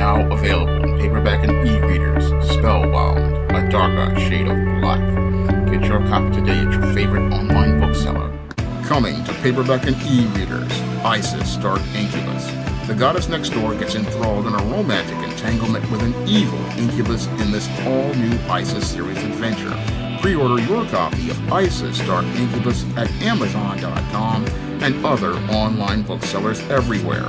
Now available in paperback and e-readers, Spellbound, A Darker Shade of Black. Get your copy today at your favorite online bookseller. Coming to paperback and e-readers, Isis Dark Incubus. The goddess next door gets enthralled in a romantic entanglement with an evil incubus in this all-new Isis series adventure. Pre-order your copy of Isis Dark Incubus at Amazon.com and other online booksellers everywhere.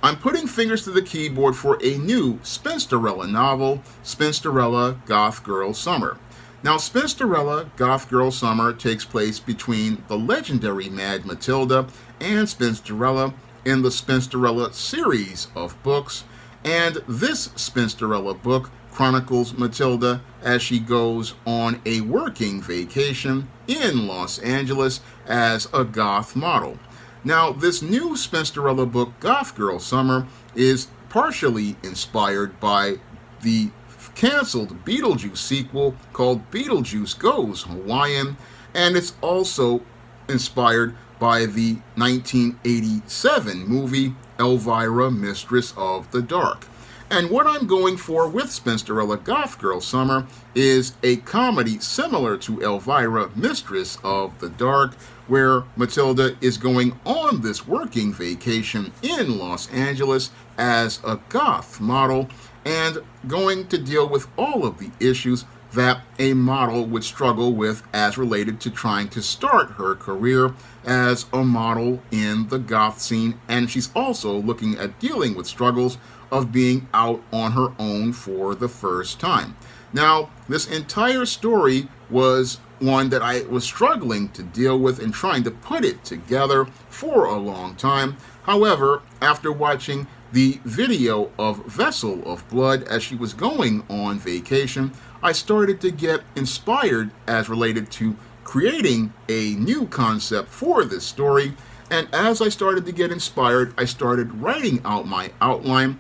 I'm putting fingers to the keyboard for a new Spinsterella novel, Spinsterella Goth Girl Summer. Now, Spinsterella Goth Girl Summer takes place between the legendary Mad Matilda and Spinsterella in the Spinsterella series of books, and this Spinsterella book chronicles Matilda as she goes on a working vacation in Los Angeles as a goth model. Now, this new Spinsterella book, Goth Girl Summer, is partially inspired by the canceled Beetlejuice sequel called Beetlejuice Goes Hawaiian, and it's also inspired by the 1987 movie Elvira, Mistress of the Dark. And what I'm going for with Spinsterella Goth Girl Summer is a comedy similar to Elvira, Mistress of the Dark, where Matilda is going on this working vacation in Los Angeles as a goth model and going to deal with all of the issues that a model would struggle with as related to trying to start her career as a model in the goth scene. And she's also looking at dealing with struggles of being out on her own for the first time. Now, this entire story was one that I was struggling to deal with and trying to put it together for a long time. However, after watching the video of Vessel of Blood as she was going on vacation, I started to get inspired as related to creating a new concept for this story. And as I started to get inspired, I started writing out my outline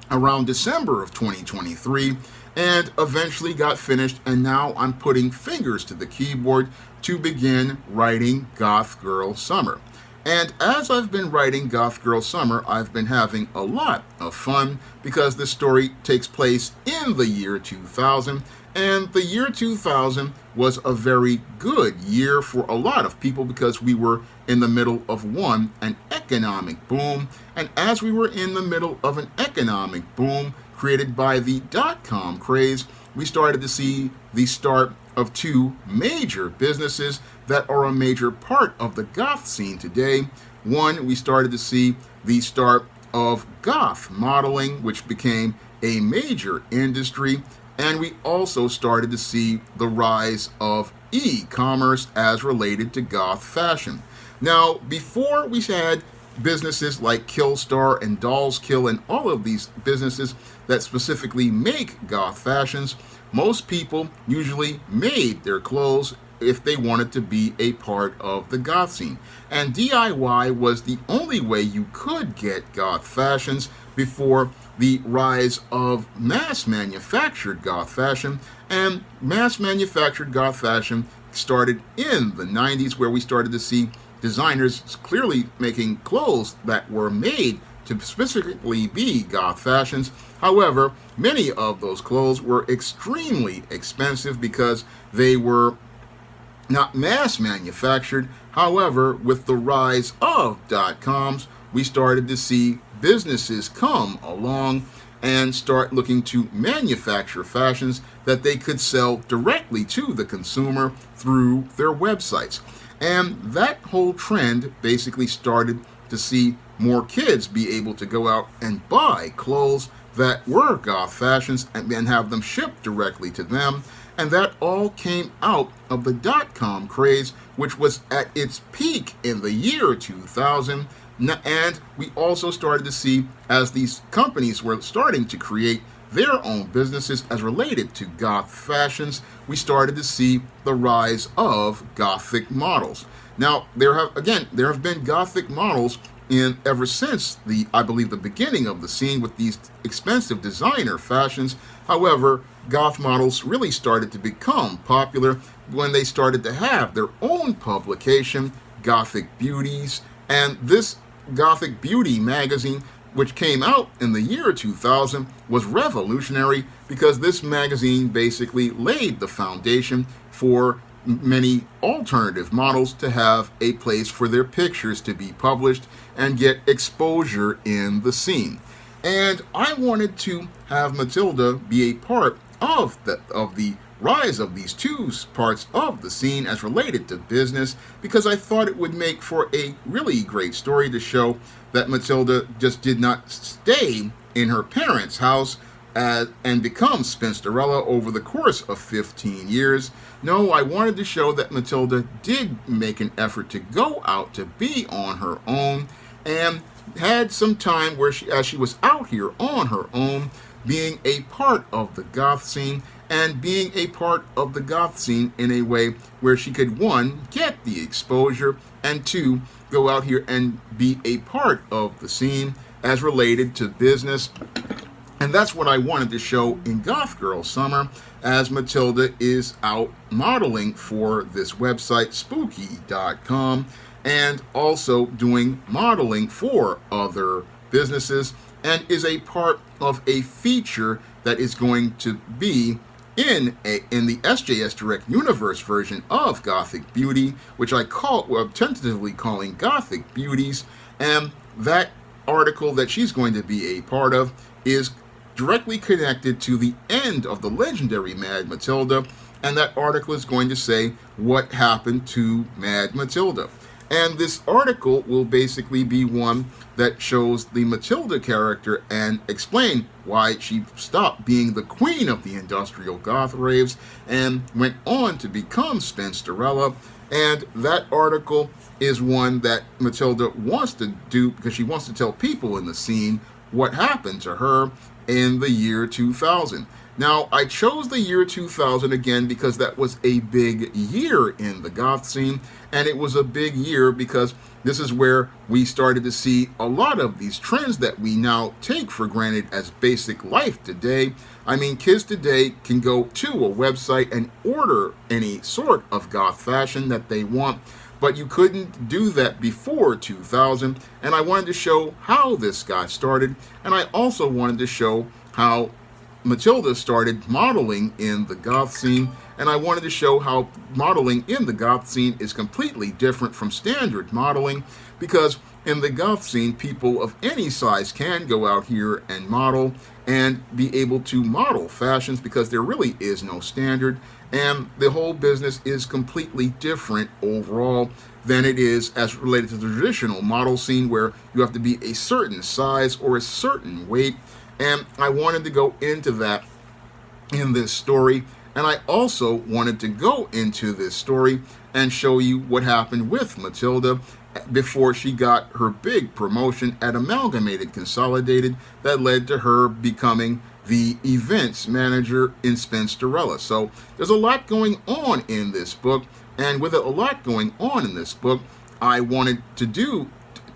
around December of 2023 and eventually got finished, and now I'm putting fingers to the keyboard to begin writing Goth Girl Summer. And as I've been writing Goth Girl Summer, I've been having a lot of fun because this story takes place in the year 2000, and the year 2000 was a very good year for a lot of people because we were in the middle of an economic boom. And as we were in the middle of an economic boom created by the dot-com craze, we started to see the start of two major businesses that are a major part of the goth scene today. One, we started to see the start of goth modeling, which became a major industry, and we also started to see the rise of e-commerce as related to goth fashion. Now, before we had businesses like Killstar and Dolls Kill and all of these businesses that specifically make goth fashions, most people usually made their clothes if they wanted to be a part of the goth scene. And DIY was the only way you could get goth fashions before the rise of mass manufactured goth fashion. And mass manufactured goth fashion started in the 90s, where we started to see designers clearly making clothes that were made to specifically be goth fashions. However, many of those clothes were extremely expensive because they were not mass manufactured. However, with the rise of dot-coms, we started to see businesses come along and start looking to manufacture fashions that they could sell directly to the consumer through their websites. And that whole trend basically started to see more kids be able to go out and buy clothes that were goth fashions and then have them shipped directly to them. And that all came out of the dot-com craze, which was at its peak in the year 2000. And we also started to see, as these companies were starting to create their own businesses as related to goth fashions, we started to see the rise of gothic models. Now, there have been gothic models ever since I believe the beginning of the scene with these expensive designer fashions. However, goth models really started to become popular when they started to have their own publication, Gothic Beauties, and this Gothic Beauty magazine, which came out in the year 2000, was revolutionary because this magazine basically laid the foundation for many alternative models to have a place for their pictures to be published and get exposure in the scene. And I wanted to have Matilda be a part of the rise of these two parts of the scene as related to business, because I thought it would make for a really great story to show that Matilda just did not stay in her parents' house and become Spinsterella over the course of 15 years. No, I wanted to show that Matilda did make an effort to go out to be on her own, and had some time where as she was out here on her own, being a part of the goth scene, and being a part of the goth scene in a way where she could, one, get the exposure, and two, go out here and be a part of the scene as related to business. And that's what I wanted to show in Goth Girl Summer, as Matilda is out modeling for this website, spooky.com, and also doing modeling for other businesses, and is a part of a feature that is going to be in the SJS Direct Universe version of Gothic Beauty, which I'm tentatively calling Gothic Beauties. And that article that she's going to be a part of is directly connected to the end of the legendary Mad Matilda, and that article is going to say what happened to Mad Matilda. And this article will basically be one that shows the Matilda character and explain why she stopped being the queen of the industrial goth raves and went on to become Spinsterella. And that article is one that Matilda wants to do because she wants to tell people in the scene what happened to her in the year 2000. Now, I chose the year 2000 again because that was a big year in the goth scene, and it was a big year because this is where we started to see a lot of these trends that we now take for granted as basic life today. I mean, kids today can go to a website and order any sort of goth fashion that they want, but you couldn't do that before 2000, and I wanted to show how this got started, and I also wanted to show how Matilda started modeling in the goth scene, and I wanted to show how modeling in the goth scene is completely different from standard modeling, because in the goth scene, people of any size can go out here and model and be able to model fashions because there really is no standard, and the whole business is completely different overall than it is as related to the traditional model scene where you have to be a certain size or a certain weight. And I wanted to go into that in this story. And I also wanted to go into this story and show you what happened with Matilda before she got her big promotion at Amalgamated Consolidated that led to her becoming the events manager in Spinsterella. So there's a lot going on in this book. And with a lot going on in this book, I wanted to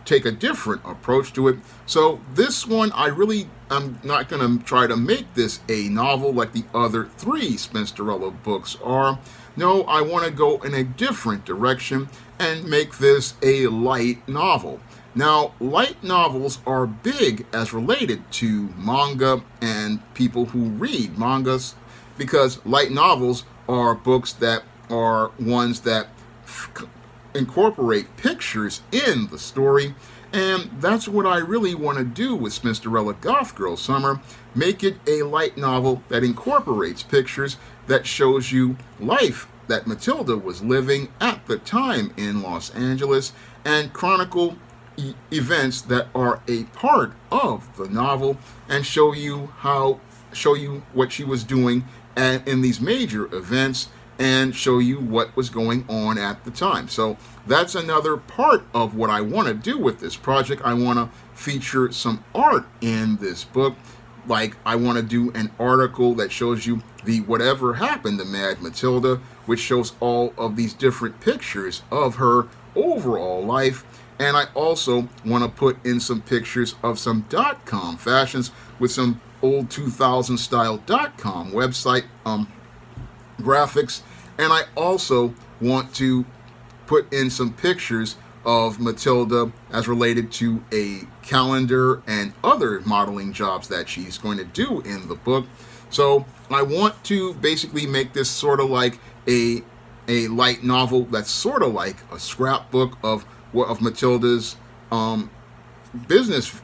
take a different approach to it. So this one, I'm not going to try to make this a novel like the other three Spinsterella books are. No, I want to go in a different direction and make this a light novel. Now, light novels are big as related to manga and people who read mangas, because light novels are books that are ones that incorporate pictures in the story, and that's what I really want to do with Spinsterella Goth Girl Summer. Make it a light novel that incorporates pictures, that shows you life that Matilda was living at the time in Los Angeles, and chronicle events that are a part of the novel, and show you what she was doing in these major events, and show you what was going on at the time. So that's another part of what I want to do with this project. I want to feature some art in this book. Like, I want to do an article that shows you the whatever happened to Mad Matilda, which shows all of these different pictures of her overall life. And I also want to put in some pictures of some .com fashions with some old 2000 style .com website graphics. And I also want to put in some pictures of Matilda as related to a calendar and other modeling jobs that she's going to do in the book. So I want to basically make this sort of like a light novel that's sort of like a scrapbook of Matilda's business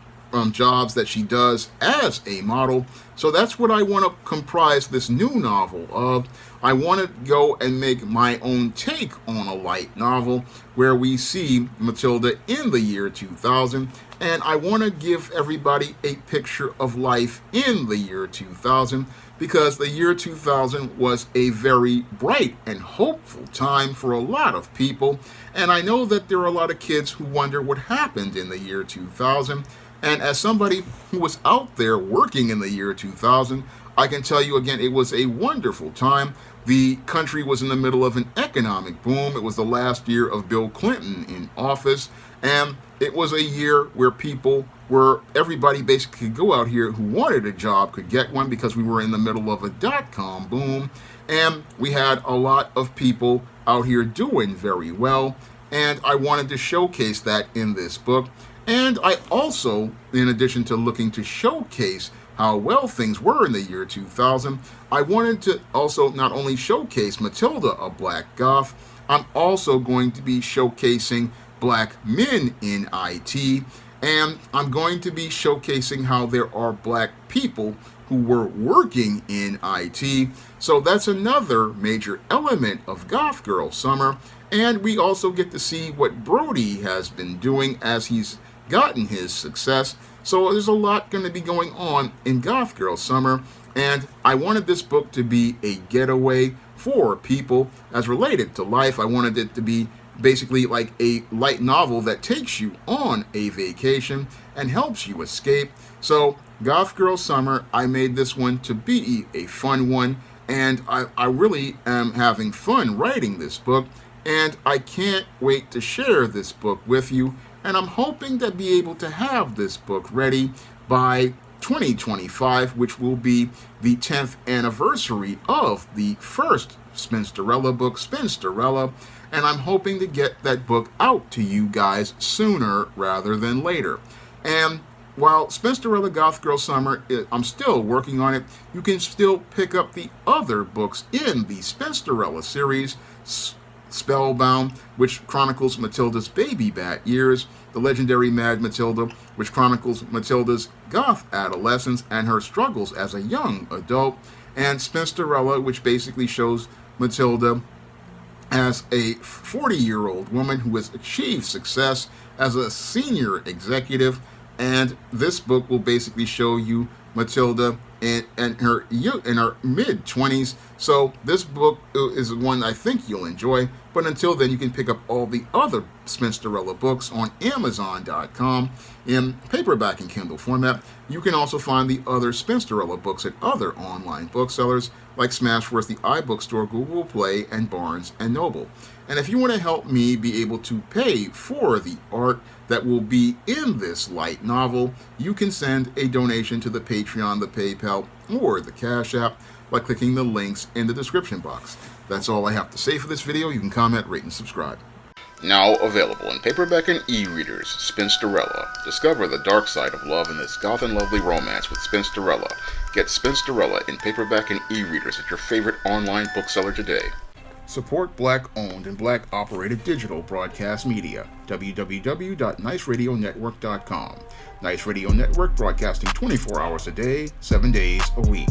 jobs that she does as a model. So that's what I want to comprise this new novel of. I want to go and make my own take on a light novel where we see Matilda in the year 2000, and I want to give everybody a picture of life in the year 2000, because the year 2000 was a very bright and hopeful time for a lot of people, and I know that there are a lot of kids who wonder what happened in the year 2000. And as somebody who was out there working in the year 2000, I can tell you again, it was a wonderful time. The country was in the middle of an economic boom. It was the last year of Bill Clinton in office. And it was a year where everybody basically could go out here who wanted a job could get one, because we were in the middle of a dot-com boom. And we had a lot of people out here doing very well. And I wanted to showcase that in this book. And I also, in addition to looking to showcase how well things were in the year 2000, I wanted to also not only showcase Matilda, a black goth, I'm also going to be showcasing black men in IT, and I'm going to be showcasing how there are black people who were working in IT. So that's another major element of Goth Girl Summer. And we also get to see what Brody has been doing as he's gotten his success. So there's a lot going to be going on in Goth Girl Summer, and I wanted this book to be a getaway for people as related to life. I wanted it to be basically like a light novel that takes you on a vacation and helps you escape. So Goth Girl Summer, I made this one to be a fun one, and I really am having fun writing this book, and I can't wait to share this book with you. And I'm hoping to be able to have this book ready by 2025, which will be the 10th anniversary of the first Spinsterella book, Spinsterella. And I'm hoping to get that book out to you guys sooner rather than later. And while Spinsterella Goth Girl Summer, I'm still working on it, you can still pick up the other books in the Spinsterella series. Spellbound, which chronicles Matilda's baby bat years, The Legendary Mad Matilda, which chronicles Matilda's goth adolescence and her struggles as a young adult, and Spinsterella, which basically shows Matilda as a 40-year-old woman who has achieved success as a senior executive. And this book will basically show you Matilda in her mid-20s. So this book is one I think you'll enjoy. But until then, you can pick up all the other Spinsterella books on Amazon.com in paperback and Kindle format. You can also find the other Spinsterella books at other online booksellers like Smashworth, the iBookstore, Google Play, and Barnes & Noble. And if you want to help me be able to pay for the art that will be in this light novel, you can send a donation to the Patreon, the PayPal, or the Cash App by clicking the links in the description box. That's all I have to say for this video. You can comment, rate, and subscribe. Now available in paperback and e-readers, Spinsterella. Discover the dark side of love in this goth and lovely romance with Spinsterella. Get Spinsterella in paperback and e-readers at your favorite online bookseller today. Support Black-owned and Black-operated digital broadcast media. www.niceradionetwork.com. Nice Radio Network, broadcasting 24 hours a day, 7 days a week.